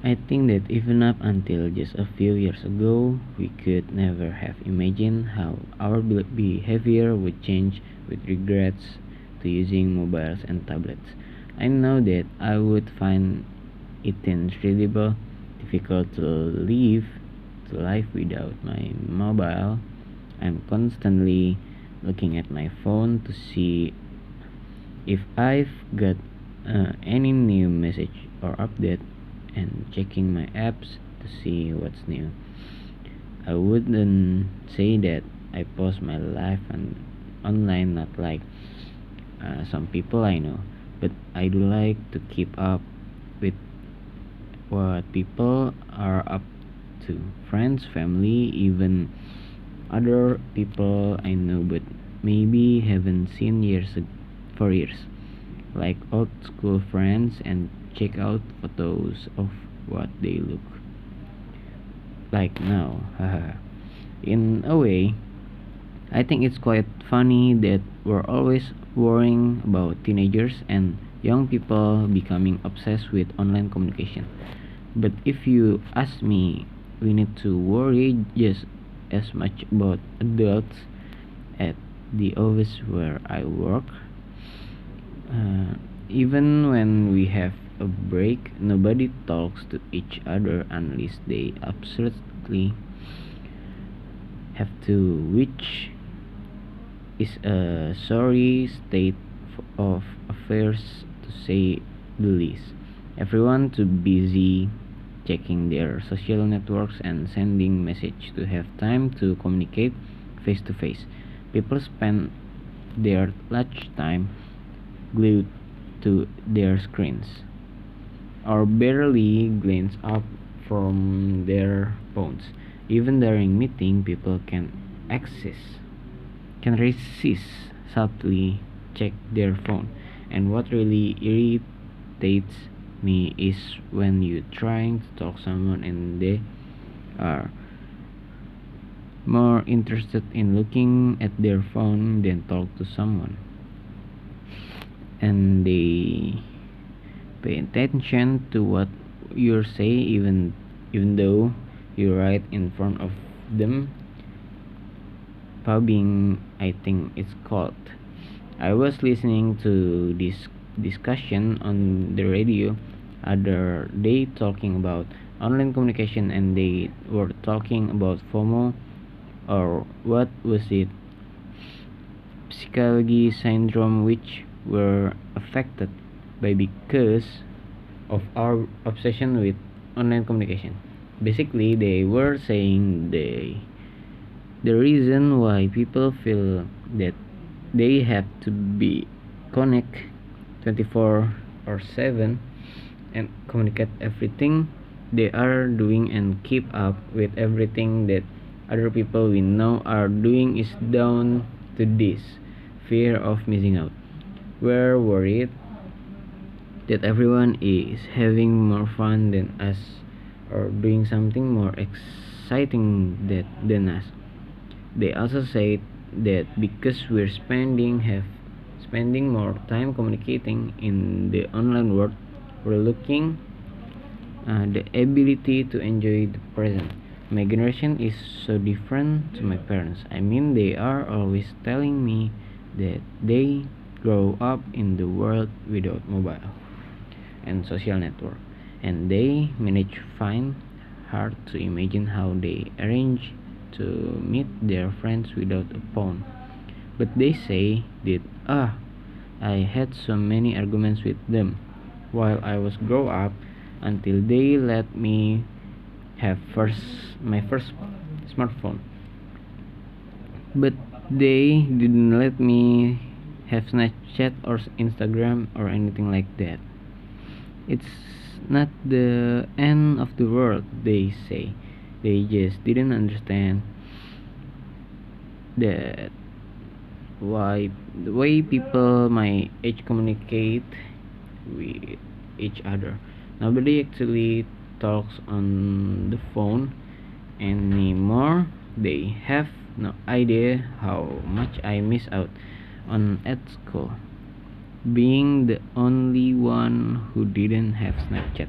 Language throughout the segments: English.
I think that even up until just a few years ago, we could never have imagined how our behavior would change with regards to using mobiles and tablets. I know that I would find it incredible difficult to live without my mobile. I'm constantly looking at my phone to see if I've got any new message or update, and checking my apps to see what's new. I wouldn't say that I post my life online, not like some people I know, but I do like to keep up with what people are up to. Friends, family, even other people I know but maybe haven't seen for years, like old school friends, and check out photos of what they look like now. In a way, I think it's quite funny that we're always worrying about teenagers and young people becoming obsessed with online communication. But if you ask me, we need to worry just as much about adults at the office where I work. Even when we have a break, nobody talks to each other unless they absolutely have to, which is a sorry state of affairs to say the least. Everyone too busy checking their social networks and sending message to have time to communicate face to face. People spend their lunchtime glued to their screens or barely glance up from their phones. Even during meeting, people can resist subtly check their phone. And what really irritates me is when you trying to talk someone and they are more interested in looking at their phone than talk to someone, and they pay attention to what you say even though you're right in front of them. Pubbing, I think it's called. I was listening to this discussion on the radio other day talking about online communication, and they were talking about FOMO, or what was it, psychology syndrome, which were affected by because of our obsession with online communication. Basically, they were saying the reason why people feel that they have to be connect 24 or 7 and communicate everything they are doing and keep up with everything that other people we know are doing is down to this fear of missing out. We're worried that everyone is having more fun than us or doing something more exciting than us. They also say that because we're spending more time communicating in the online world, we're looking the ability to enjoy the present. My generation is so different to my parents. I mean, they are always telling me that they grow up in the world without mobile and social network, and they manage find hard to imagine how they arrange to meet their friends without a phone. But they say that I had so many arguments with them while I was grow up until they let me have my first smartphone. But they didn't let me have Snapchat or Instagram or anything like that. It's not the end of the world, they say. They just didn't understand that why the way people my age communicate with each other. Nobody actually talks on the phone anymore. They have no idea how much I miss out on at school, being the only one who didn't have Snapchat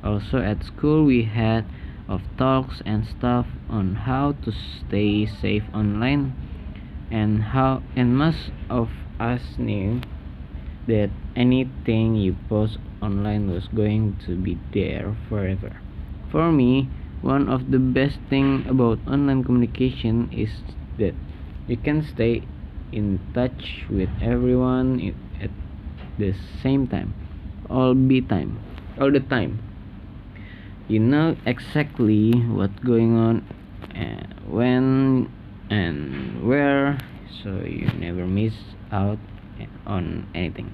Also at school we had of talks and stuff on how to stay safe online, and most of us knew that anything you post online was going to be there forever. For me, one of the best thing about online communication is that you can stay in touch with everyone at the same time, all the time. You know exactly what's going on, when and where, so you never miss out on anything.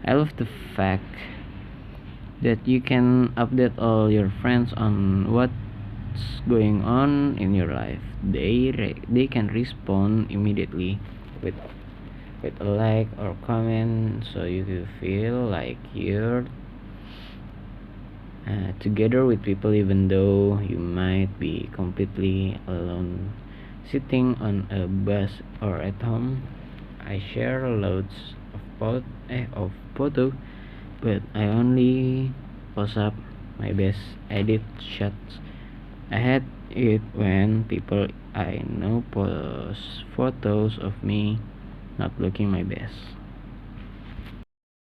I love the fact that you can update all your friends on what's going on in your life. They can respond immediately with a like or comment, so you will feel like you're together with people, even though you might be completely alone sitting on a bus or at home. I share loads of photo, but I only post up my best edit shots. I hate it when people I know post photos of me not looking my best.